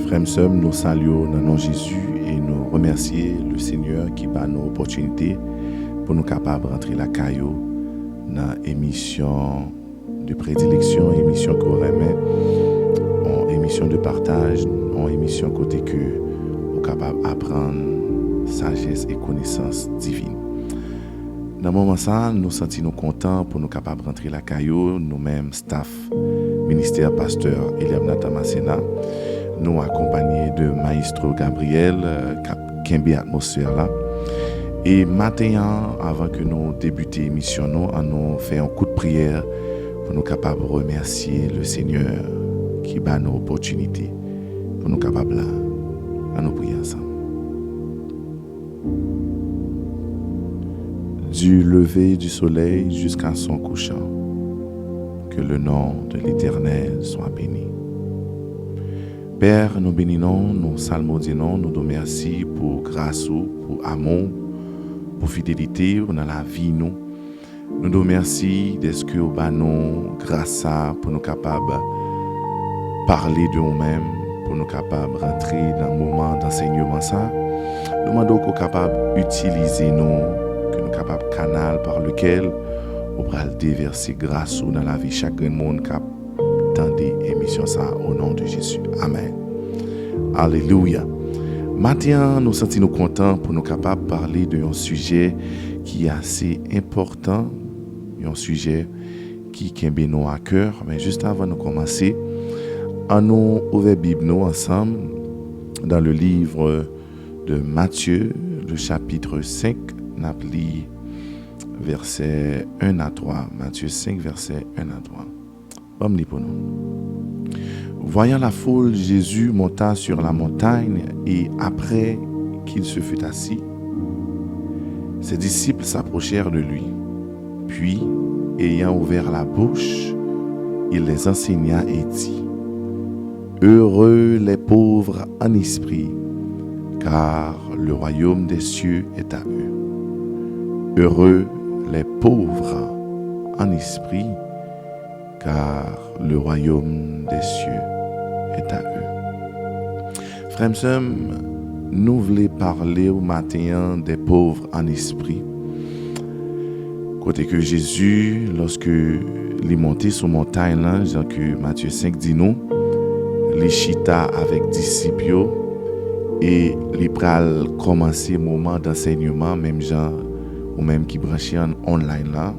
Frères et sœurs, nous saluons dans le nom de Jésus et nous remercions le Seigneur qui va nous opportunités pour nous capables de rentrer la caillou dans l'émission de prédilection, émission qu'on remet, en émission de partage, en émission côté que nous capable d'apprendre sagesse et connaissance divine. Dans ce moment-là, nous sentons contents pour nous capables de rentrer la caillou, nous-mêmes, staff, ministère, pasteur, Eliab Nathan Masséna, nous accompagnés de Maestro Gabriel, qui a l'atmosphère là. Et matin, avant que nous débutions l'émission, nous fait un coup de prière pour nous capables de remercier le Seigneur qui bat nos opportunités, pour nous capables là, à nous prier ensemble. Du lever du soleil jusqu'à son couchant, que le nom de l'Éternel soit béni. Père, nous bénissons, nous salmodions, nous te remercions pour grâce, pour amour, pour fidélité dans la vie. Nous te remercions de ce que vous nous grâce pour nous capables de parler de nous-mêmes, pour nous capables de rentrer dans le moment d'enseignement. Nous demandons qu'on capable d'utiliser nous, que nous capables de canal par lequel on va déverser grâce dans la vie chaque monde qui dans des émissions ça au nom de Jésus. Amen. Alléluia. Maintenant, nous sentons contents pour nous capables de parler d'un sujet qui est assez important, un sujet qui nous à cœur. Mais juste avant de commencer, nous ouvrons la Bible ensemble dans le livre de Matthieu, le chapitre 5, nous appelons versets 1 à 3. Matthieu 5, versets 1 à 3. Bon, pour nous. Voyant la foule, Jésus monta sur la montagne et après qu'il se fut assis, ses disciples s'approchèrent de lui. Puis, ayant ouvert la bouche, il les enseigna et dit : Heureux les pauvres en esprit, car le royaume des cieux est à eux. Heureux les pauvres en esprit, car le royaume des cieux est à eux. Frères et sœurs, nous voulons parler au matin des pauvres en esprit. Côté que Jésus, lorsque il est monté sur la montagne, là, que Matthieu 5 dit nous, les chita avec disciples et les pral commencer moment d'enseignement, même gens ou même qui branchent en online là.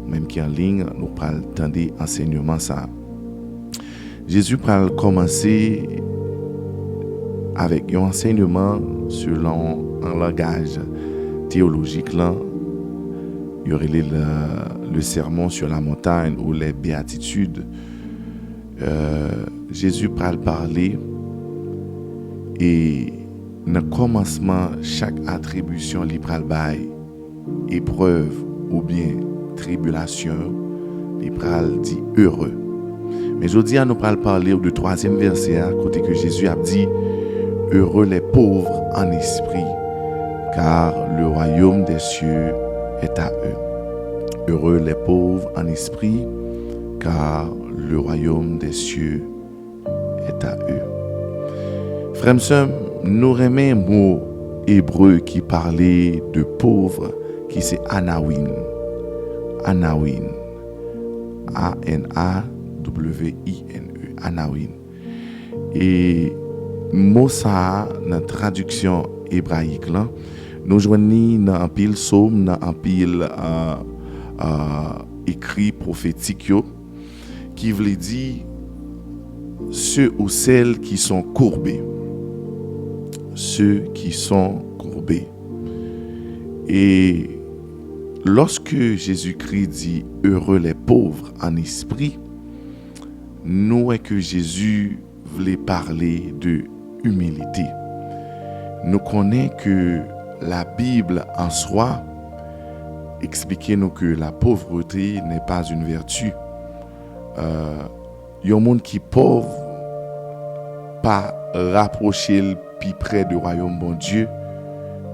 Même qui en ligne, nous parlons d'enseignement enseignement ça. Jésus va commencer avec un enseignement selon un langage théologique là. Il y aurait le sermon sur la montagne ou les béatitudes. Jésus va parler et dans le commencement, chaque attribution libérale bail, épreuve ou bien tribulation, il pral dit heureux. Mais je dis nous pral parler du troisième verset à côté que Jésus a dit heureux les pauvres en esprit, car le royaume des cieux est à eux. Heureux les pauvres en esprit, car le royaume des cieux est à eux. Frères et sœurs, nous remet un mot hébreu qui parlait de pauvres, qui c'est anawin. Anawin. A-N-A-W-I-N-E. Anawin. Et mot ça, dans la traduction hébraïque, là, nous joignons dans un pile psaume, dans un pile écrit prophétique, qui veut dire ceux ou celles qui sont courbés. Ceux qui sont courbés. Et lorsque Jésus-Christ dit « Heureux les pauvres en esprit », nous est que Jésus voulait parler de humilité. Nous connaissons que la Bible en soi explique nous que la pauvreté n'est pas une vertu. Il y a un monde qui est pauvre, pas rapprocher le plus près du royaume bon Dieu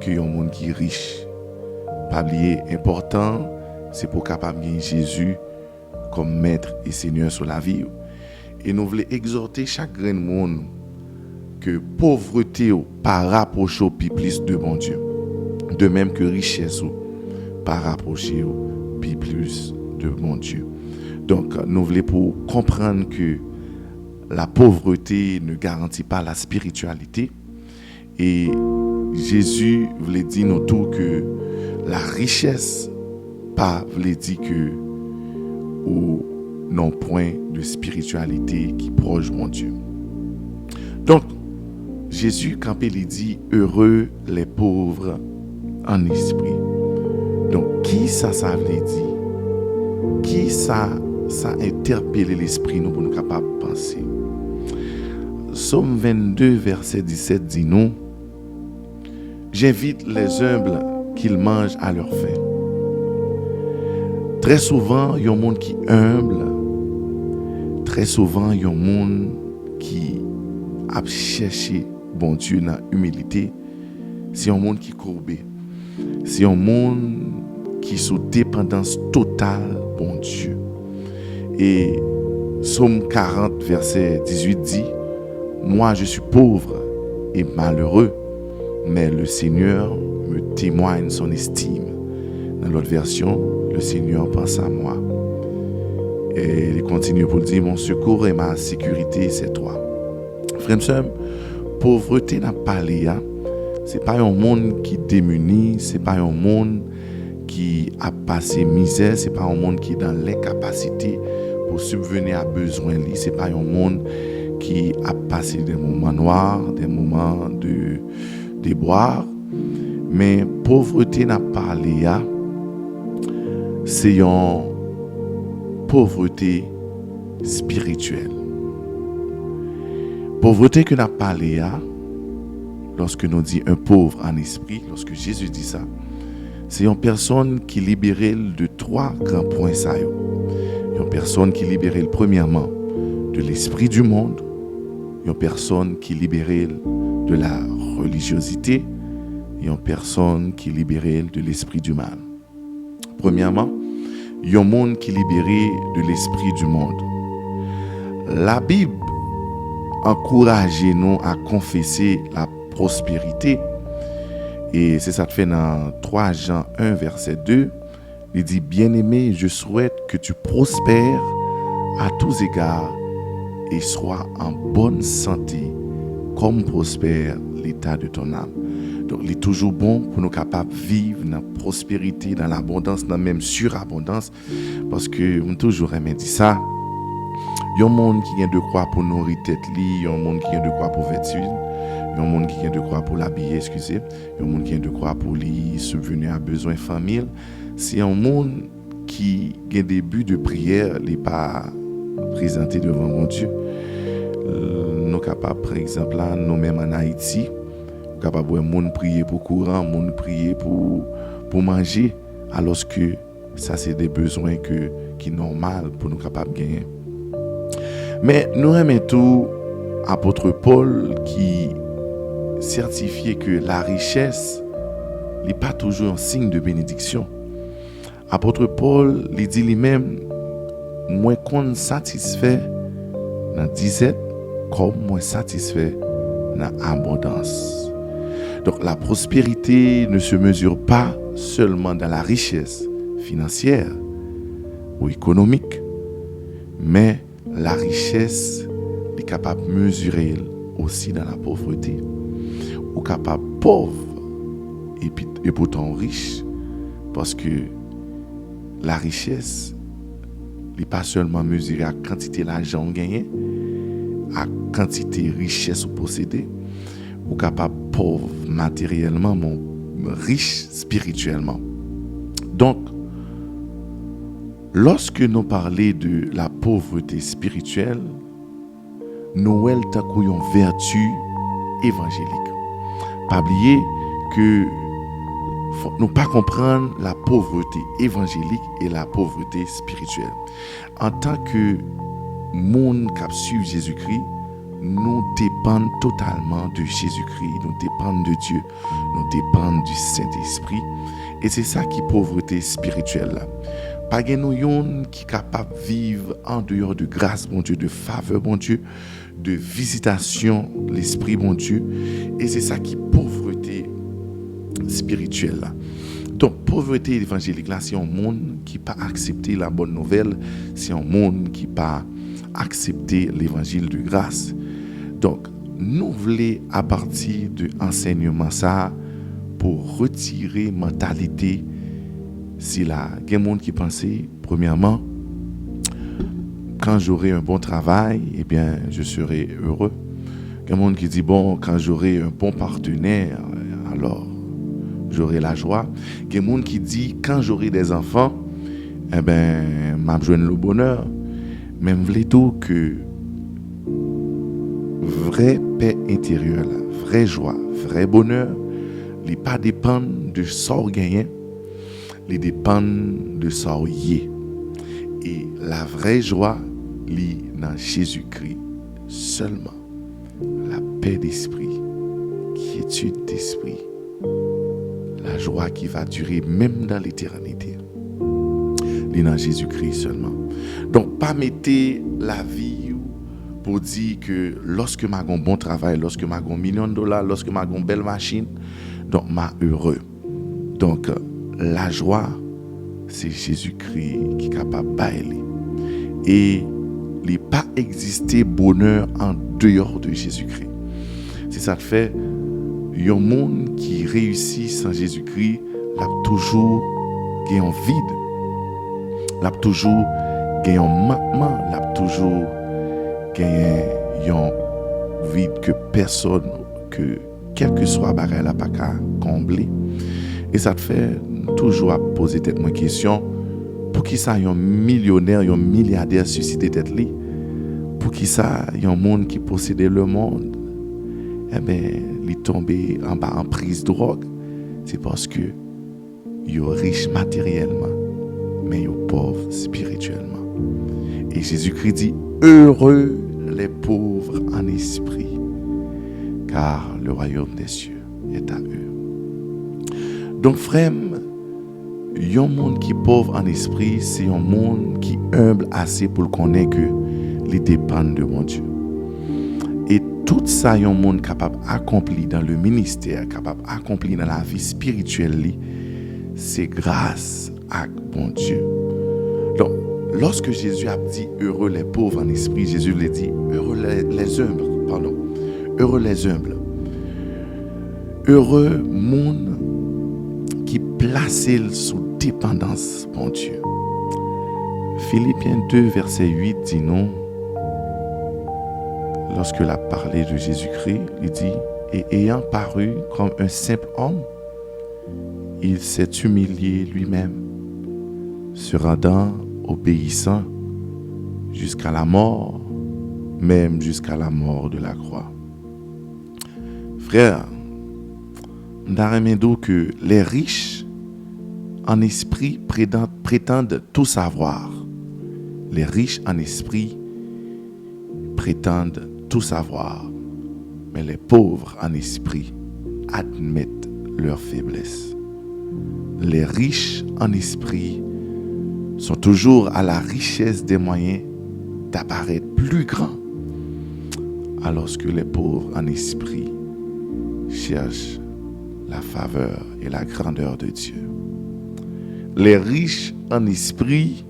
que y a un monde qui est riche. Pas oublier important, c'est pour capable gagner Jésus comme maître et seigneur sur la vie. Et nous voulons exhorter chaque grand monde que pauvreté par rapprocher au plus de bon Dieu. De même que richesse par rapprocher au plus de bon Dieu. Donc, nous voulons pour comprendre que la pauvreté ne garantit pas la spiritualité. Et Jésus voulait dire nous tout que la richesse pas voulait dire que ou non point de spiritualité qui proche mon Dieu. Donc, Jésus, quand il dit heureux les pauvres en esprit. Donc, qui ça veut dire? Qui ça interpelle l'esprit nous pour nous capables de penser? Psaume 22, verset 17 dit nous, j'invite les humbles qu'ils mangent à leur faim. Très souvent, il y a un monde qui est humble. Très souvent, il y a un monde qui a cherché bon Dieu dans l'humilité. C'est un monde qui est courbé. C'est un monde qui est sous dépendance totale bon Dieu. Et Psaume 40, verset 18 dit, moi je suis pauvre et malheureux, mais le Seigneur me témoigne son estime. Dans l'autre version, le Seigneur pense à moi. Et il continue pour dire, mon secours et ma sécurité, c'est toi. Frère et sœur, pauvreté n'a pas l'air. Ce n'est pas un monde qui est démuni, ce n'est pas un monde qui a passé misère, ce n'est pas un monde qui est dans l'incapacité pour subvenir à besoin. Ce n'est pas un monde qui a passé des moments noirs, des moments de déboire. Mais pauvreté n'a pas l'air. C'est une pauvreté spirituelle. Pauvreté que n'a pas l'air. Lorsque nous dit un pauvre en esprit, lorsque Jésus dit ça, c'est une personne qui libérée de trois grands points. Une personne qui libérée premièrement de l'esprit du monde, une personne qui libérée de la religiosité et une personne qui libérée de l'esprit du mal. Premièrement, il y a un monde qui est libéré de l'esprit du monde. La Bible encourage nous à confesser la prospérité. Et c'est ça que fait dans 3 Jean 1, verset 2. Il dit, bien-aimé, je souhaite que tu prospères à tous égards et sois en bonne santé, comme prospère l'état de ton âme. Donc, il est toujours bon pour nous capables de vivre dans la prospérité, dans l'abondance, dans même surabondance. Parce que, on toujours aimé dire ça. Il y a un monde qui vient de croire pour nourrir tête, il y a un monde qui vient de croire pour vêtir. Il y a un monde qui vient de croire pour l'habiller, excusez. Il y a un monde qui vient de croire pour lui subvenir à besoins familiaux. C'est un monde qui a des buts de prière, il n'est pas présenté devant mon Dieu. Nous sommes capables, par exemple, là, nous-mêmes en Haïti, nous sommes capables de monde prier pour courant, monde prier pour manger, alors que ça, c'est des besoins qui sont normaux pour nous capables de gagner. Mais nous aimons tout apôtre Paul qui certifiait que la richesse n'est pas toujours un signe de bénédiction. Apôtre Paul il dit lui-même, moi qu'on satisfait dans disette comme moi satisfait dans abondance. Donc la prospérité ne se mesure pas seulement dans la richesse financière ou économique, mais la richesse est capable de mesurer aussi dans la pauvreté. Ou capable pauvre et pourtant riche, parce que la richesse n'est pas seulement mesurée à quantité d'argent gagné, à quantité de richesse possédée, ou capable pauvre matériellement, mais riche spirituellement. Donc, lorsque nous parlons de la pauvreté spirituelle, nous voyons une vertu évangélique. Pas oublier que nous pas comprendre la pauvreté évangélique et la pauvreté spirituelle. En tant que monde qui suit Jésus-Christ, nous dépendons totalement de Jésus-Christ, nous dépendons de Dieu, nous dépendons du Saint-Esprit. Et c'est ça qui est pauvreté spirituelle. Pas de nous qui est capable de vivre en dehors de grâce, bon Dieu, de faveur, bon Dieu. de visitation de l'Esprit, bon Dieu. Et c'est ça qui est pauvreté spirituelle. Là. Donc, pauvreté évangélique, là, c'est un monde qui n'a pas accepté la bonne nouvelle. C'est un monde qui n'a pas accepté l'évangile de grâce. Donc, nous voulons, à partir de l'enseignement, ça, pour retirer mentalité, si là, il y a des gens qui pensaient, premièrement, quand j'aurai un bon travail, eh bien, je serai heureux. Il y a des gens qui disent, bon, quand j'aurai un bon partenaire, alors, j'aurai la joie. Il y a des gens qui disent, quand j'aurai des enfants, eh bien, je vais le bonheur. Mais je voulais dire que vraie paix intérieure, vraie joie, vrai bonheur, les pas dépendent de sort gagné, les dépendent de sort yé. Et la vraie joie lie dans Jésus-Christ seulement. La paix d'esprit, quiétude d'esprit, la joie qui va durer même dans l'éternité. Lie dans Jésus-Christ seulement. Donc, pas mettez la vie pour dire que lorsque j'ai un bon travail, lorsque j'ai $1 million, lorsque j'ai une belle machine, donc je suis heureux. Donc, la joie, c'est Jésus-Christ qui est capable de bailler. Et il n'y a pas existé bonheur en dehors de Jésus-Christ. C'est ça qui fait, il y a un monde qui réussit sans Jésus-Christ, il a toujours un vide. Il a toujours un manquement, il a toujours un vide que personne, que quel que soit bagage la pas combler. Et ça te fait toujours poser tête moi question, pour qui ça un millionnaire, un milliardaire suscité tête li? Pour qui ça un monde qui possédait le monde? Eh bien, il est tombé en bas en prise de drogue. C'est parce que il est riche matériellement, mais il est pauvre spirituellement. Et Jésus-Christ dit, heureux les pauvres en esprit, car le royaume des cieux est à eux. Donc, frère, un monde qui est pauvre en esprit, c'est un monde qui est humble assez pour connaître que les dépend de mon Dieu. Et tout ça, un monde capable d'accomplir dans le ministère, capable d'accomplir dans la vie spirituelle, c'est grâce à mon Dieu. Donc, lorsque Jésus a dit heureux les pauvres en esprit, Jésus lui dit heureux les humbles, pardon, heureux les humbles. Heureux monde qui place sous dépendance, mon Dieu. Philippiens 2, verset 8 dit non. Lorsqu'il a parlé de Jésus-Christ, il dit, et ayant paru comme un simple homme, il s'est humilié lui-même, se rendant obéissant jusqu'à la mort, même jusqu'à la mort de la croix. Frère, nous que les riches en esprit prétendent tout savoir. Les riches en esprit prétendent tout savoir, mais les pauvres en esprit admettent leur faiblesse. Les riches en esprit sont toujours à la richesse des moyens d'apparaître plus grands, alors que les pauvres en esprit cherchent la faveur et la grandeur de Dieu. Les riches en esprit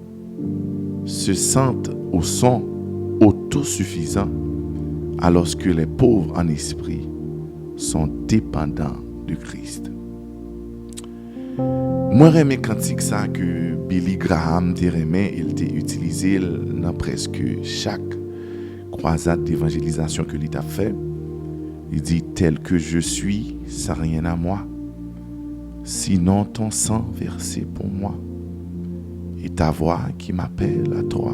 se sentent ou sont autosuffisants, alors que les pauvres en esprit sont dépendants de Christ. Moi, j'aime cantique ça que Billy Graham il t'a utilisé dans presque chaque croisade d'évangélisation que l'État fait. Il dit, tel que je suis, ça n'a rien à moi. Sinon ton sang versé pour moi. Et ta voix qui m'appelle à toi.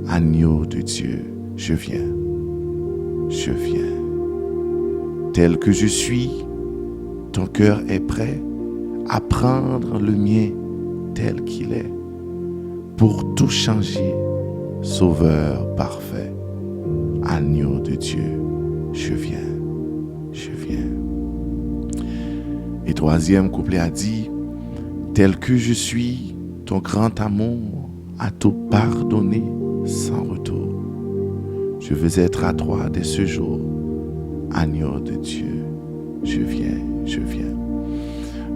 Agneau de Dieu, je viens. Je viens. Tel que je suis, ton cœur est prêt à prendre le mien tel qu'il est, pour tout changer, Sauveur parfait, agneau de Dieu, je viens, je viens. Et troisième couplet a dit, tel que je suis, ton grand amour a tout pardonné sans retour. Je veux être à toi dès ce jour. Agneau de Dieu, je viens, je viens.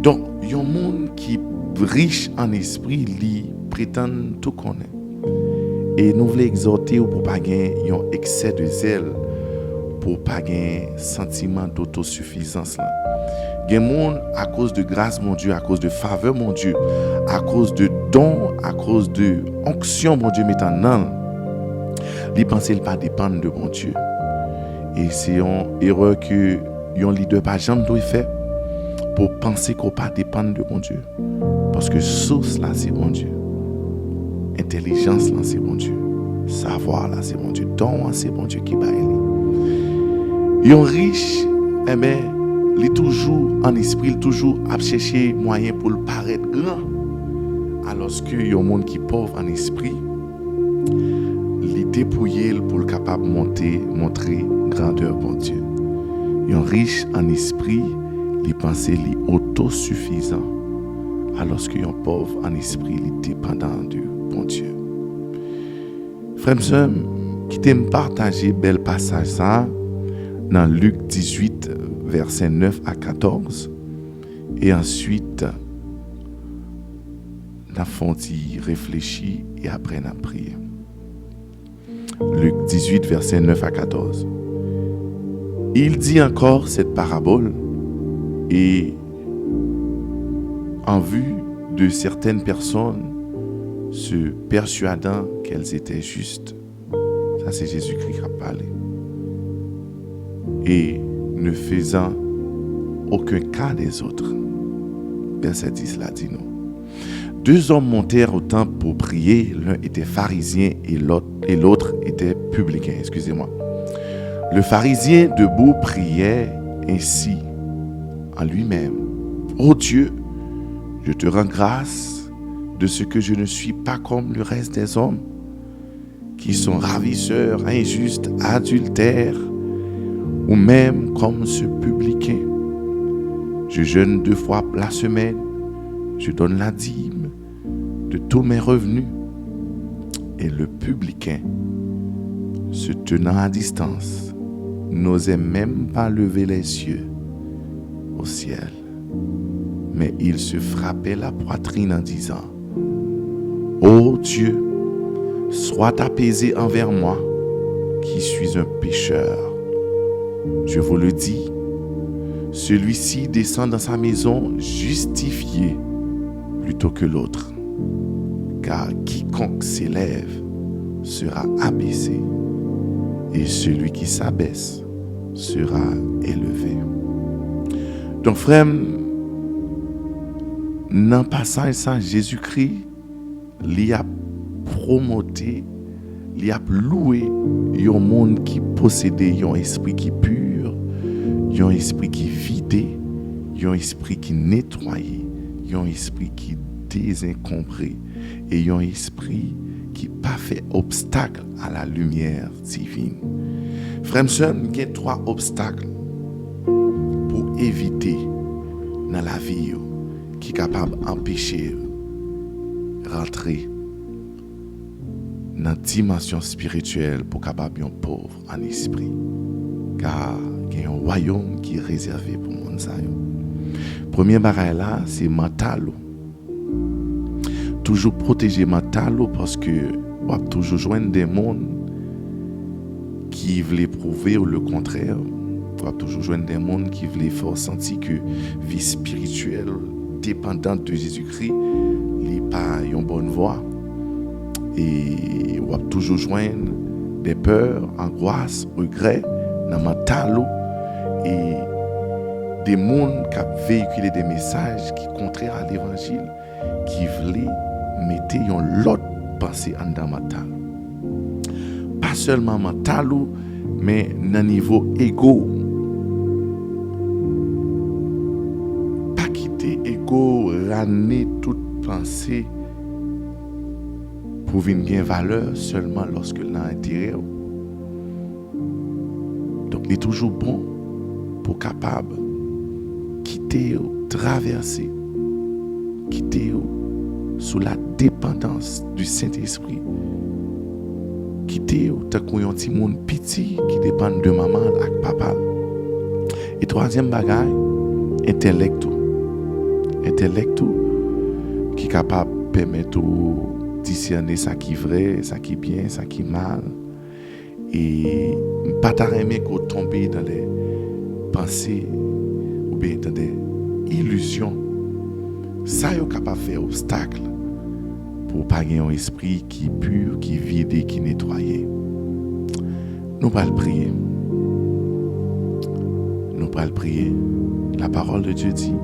Donc, il y a un monde qui est riche en esprit, lui prétend tout connaître. Et nous voulons exhorter pour ne pas gagner un excès de zèle, pour ne pas gagner un sentiment d'autosuffisance. Il y a des gens, à cause de grâce, mon Dieu, à cause de faveur, mon Dieu, à cause de dons, à cause de onction, mon Dieu, maintenant, ils pensent qu'ils ne dépendent pas de mon Dieu. Et c'est une erreur que un leader pas jamais doit faire pour penser qu'on ne pas dépendre de mon Dieu. Parce que source là, c'est mon Dieu. Intelligence là, c'est mon Dieu. Savoir là, c'est mon Dieu. Don là, c'est mon Dieu qui baille. Un riche, eh bien, il est toujours en esprit, il est toujours à chercher moyen pour le paraître grand. Alors qu'il y a un monde qui est pauvre en esprit, il est dépouillé pour le capable de montrer grandeur pour Dieu. Un riche en esprit, il pense qu'il est autosuffisant. Alors qu'un pauvre en esprit, il est dépendant de bon Dieu. Frères et sœurs, qui t'aime partager bel passage ça dans Luc 18, versets 9 à 14. Et ensuite, nous avons réfléchi et après nous prié. Luc 18, versets 9 à 14. Il dit encore cette parabole et en vue de certaines personnes se persuadant qu'elles étaient justes. Ça, c'est Jésus-Christ qui a parlé. Et ne faisant aucun cas des autres. Verset 10 là dit nous. 2 hommes montèrent au temple pour prier. L'un était pharisien et l'autre était publicain. Excusez-moi. Le pharisien debout priait ainsi en lui-même. Ô Dieu, je te rends grâce de ce que je ne suis pas comme le reste des hommes, qui sont ravisseurs, injustes, adultères, ou même comme ce publicain. Je jeûne 2 fois la semaine, je donne la dîme de tous mes revenus. Et le publicain, se tenant à distance, n'osait même pas lever les yeux au ciel. Mais il se frappait la poitrine en disant: Ô Dieu, sois apaisé envers moi, qui suis un pécheur. Je vous le dis, celui-ci descend dans sa maison justifié plutôt que l'autre. Car quiconque s'élève sera abaissé, et celui qui s'abaisse sera élevé. Donc, frère, dans le passage ça, Jésus-Christ, il a promoté, il a loué un monde qui possédait un esprit qui est pur, un esprit qui est vidé, un esprit qui est nettoyé, un esprit qui est désencombré et un esprit qui n'a pas fait obstacle à la lumière divine. Frères et sœurs, il y a 3 obstacles pour éviter dans la vie qui est capable d'empêcher rentrer dans la dimension spirituelle pour capable un pauvre en esprit. Car il y a un royaume qui est réservé pour le monde. Premier bagaille là, c'est mental. Toujours protéger mental parce que on va toujours joindre des mondes qui veulent prouver le contraire. On va toujours joindre des mondes qui veulent faire sentir que vie spirituelle dépendante de Jésus-Christ n'est pas une bonne voie. Et on va toujours joindre des peurs, angoisses, regrets dans le mental et des mondes qui véhiculent des messages qui sont contraires à l'évangile, qui veulent mettre une autre pensée en le mental. Pas seulement mental, mais dans le niveau égo. Pas quitter égo, ramener toute pensée pour venir valeur seulement lorsque l'on a intérêt. Donc, il est toujours bon pour capable quitter, traverser, quitter sous la dépendance du Saint-Esprit qui quitter tant qu'on un petit monde petit qui dépend de maman et papa. Et troisième bagage, intellect qui est capable de permettre de discerner ça qui est vrai, ça qui est bien, ça qui est mal. Et pas t'arrêter qu'on tombe dans les pensées ou bien dans des illusions. Ça est capable de faire obstacle pour pas gagner un esprit qui est pur, qui est vide et qui est nettoyé. Nous allons prier. Nous allons prier. La parole de Dieu dit: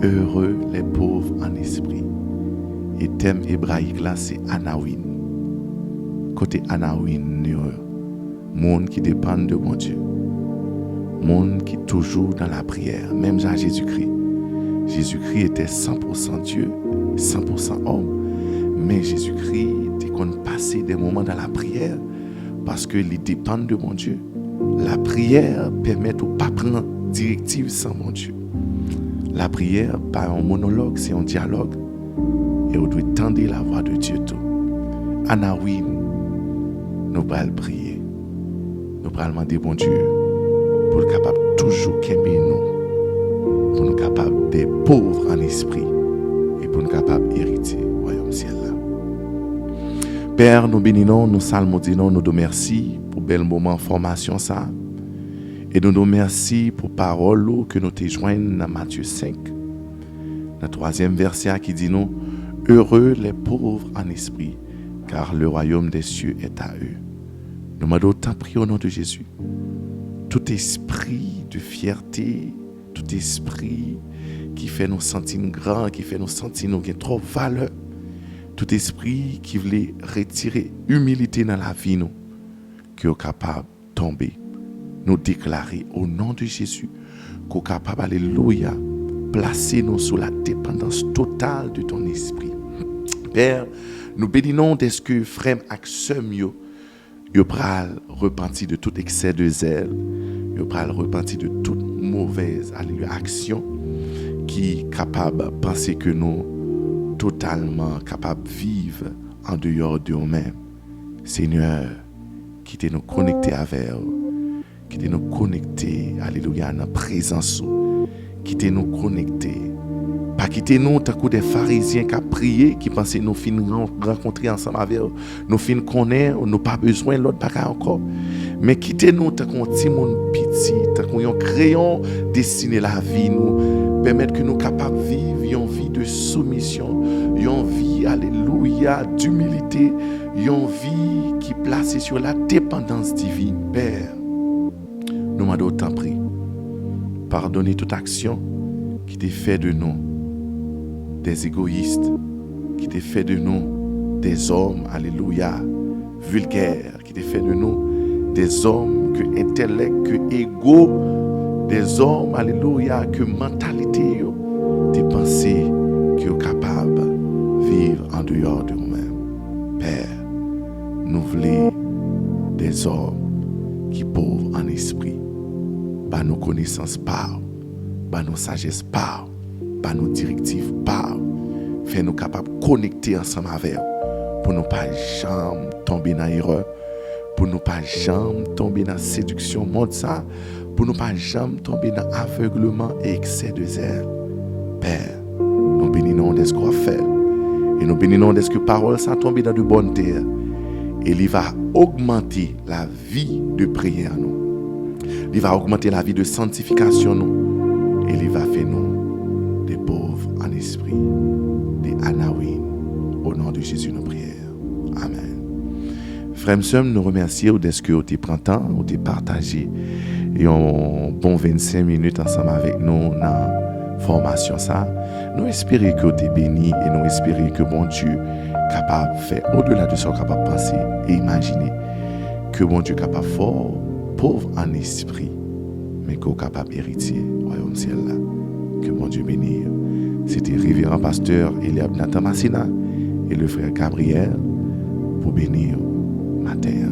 heureux les pauvres en esprit. Et thème hébraïque là, c'est Anawin. Côté Anawin, monde qui dépend de mon Dieu. Monde qui est toujours dans la prière. Même Jean Jésus-Christ. Jésus-Christ était 100% Dieu, 100% homme. Mais Jésus-Christ était qu'on passait des moments dans la prière parce qu'il dépend de mon Dieu. La prière permet de ne pas prendre directive sans mon Dieu. La prière, pas un monologue, c'est un dialogue. Et on doit tendre la voix de Dieu tout. Anawin, nous allons prier. Nous allons demander bon Dieu pour être capable toujours qu'aimer nous. Pour nous capables des pauvres en esprit. Et pour nous capables d'hériter le royaume ciel là. Père, nous bénissons, nous salmodions, nous te remercions pour bel moment formation ça. Et nous te remercions pour parole que nous te joignons dans Matthieu 5. Dans le 3e verset qui dit nous: heureux les pauvres en esprit, car le royaume des cieux est à eux. Nous demandons tant prier au nom de Jésus. Tout esprit de fierté, tout esprit qui fait nous sentir grands, qui fait nous sentir nous avons trop de valeur, tout esprit qui voulait retirer humilité dans la vie, nous, qui est capable de tomber, nous déclarer au nom de Jésus, qu'on est capable, alléluia, placer nous sous la dépendance totale de ton esprit. Père, nous bénissons de ce que frère et sœur yo pral repenti de tout excès de zèle, yo pral repenti de toute mauvaise action qui est capable de penser que nous totalement capables de vivre en dehors de nous-mêmes. Seigneur, quittez nous connecter avec vous, quittez nous connecter, alléluia, à notre présence, quittez nous connecter. Pas quitter nous tant que des pharisiens qui ont prié, qui pensaient nous fin rencontrer ensemble avec eux, nous fin connaître, nous pas besoin de l'autre bagage encore. Mais quitter nous tant qu'on petit monde petit, tant qu'on crayon dessiner la vie, nous permettre que nous capables de vivre une vie de soumission, une vie, alléluia, d'humilité, une vie qui est placée sur la dépendance divine. Père, nous m'en t'en prie, pardonnez toute action qui t'est fait de nous des égoïstes, qui t'est fait de nous des hommes, alléluia, vulgaires, qui t'est fait de nous des hommes que intellect, que ego, des hommes, alléluia, que mentalité, des pensées qui sont capables de vivre en dehors de nous-mêmes. Père, nous voulons des hommes qui pauvres en esprit, par nos connaissances par, par nos sagesses par nos directives par, fait nous capables de connecter ensemble avec eux, pour ne pas jamais tomber dans l'erreur, pour ne pas jamais tomber dans la séduction monde ça, pour ne pas jamais tomber dans l'aveuglement et excès de zèle. Père, nous bénissons de ce qu'on fait, et nous bénissons de ce que parole ça tombe dans de bonnes terres, et il va augmenter la vie de prière nous. Il va augmenter la vie de sanctification nous, et il va faire nous des pauvres en esprit, des Anawin, au nom de Jésus nos prières. Amen. Frères et sœurs, nous remercions de ce que vous avez pris temps, vous avez partagé et un bon 25 minutes ensemble avec nous dans la formation. Nous espérons que vous êtes bénis et nous espérons que bon Dieu est capable de faire au-delà de ce qu'on est capable de penser et imaginer. Que bon Dieu est capable de faire pauvre en esprit, mais qu'il est capable d'hériter au royaume ciel là. Que mon Dieu bénisse. C'était révérend pasteur Eliab Nathan Massina et le frère Gabriel pour bénir matin.